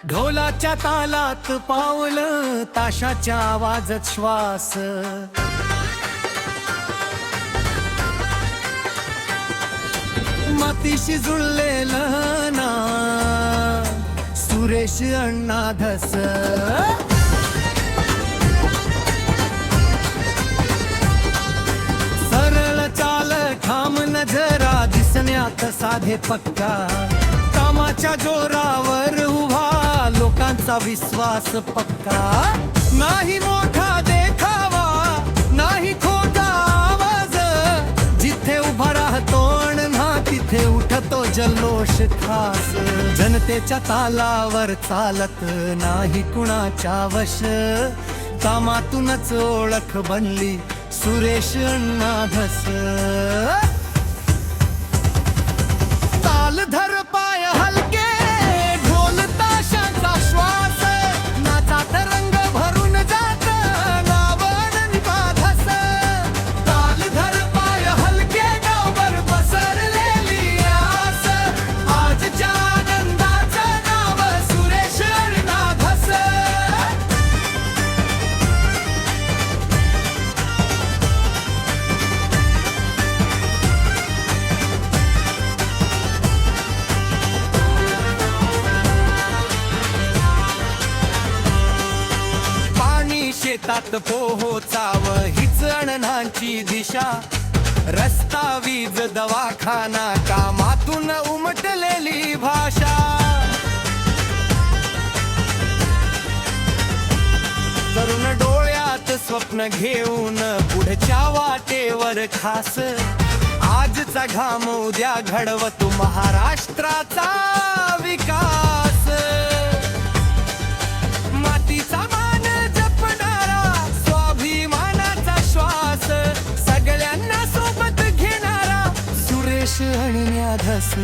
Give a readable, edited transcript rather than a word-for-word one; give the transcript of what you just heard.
ढोलाच्या तालात पावल, ताशाच्या आवाजात श्वास, मातीशी जुळलेलं ना सुरेश अण्णा धस. सरळ चाल ठाम नजरा, दिसण्यात साधे पक्का, कामाच्या जोरावर उभा, लोकांचा विश्वास पक्का. नाही मोठा देखावा, नाही खोटा आवाज, जिथे उभा राहतो अण्णा तिथे उठतो जल्लोष खास. जनतेच्या तालावर चालत नाही कुणाच्या वश, कामातूनच ओळख बनली सुरेश अण्णा धस. ताल धर पाय हलके, ढोल ताशांचा श्वास, नाचात रंग भरून जात, नाव अण्णा धस. ताल धर पाय हलके, गावभर पसरलेली आस, आजच्या आनंदाचं नाव सुरेश अण्णा धस. शेतात पोहोचाव हीच अण्णांची दिशा, रस्ता वीज दवाखाना, कामातून उमटलेली भाषा. तरुण डोळ्यात स्वप्न घेऊन पुढच्या वाटेवर खास, आजचा घाम उद्या घडवतो महाराष्ट्राचा विकास. मातीचा मान जपणारा, स्वाभिमानाचा श्वास, सगळ्यांना सोबत घेणारा सुरेश अण्णा धस.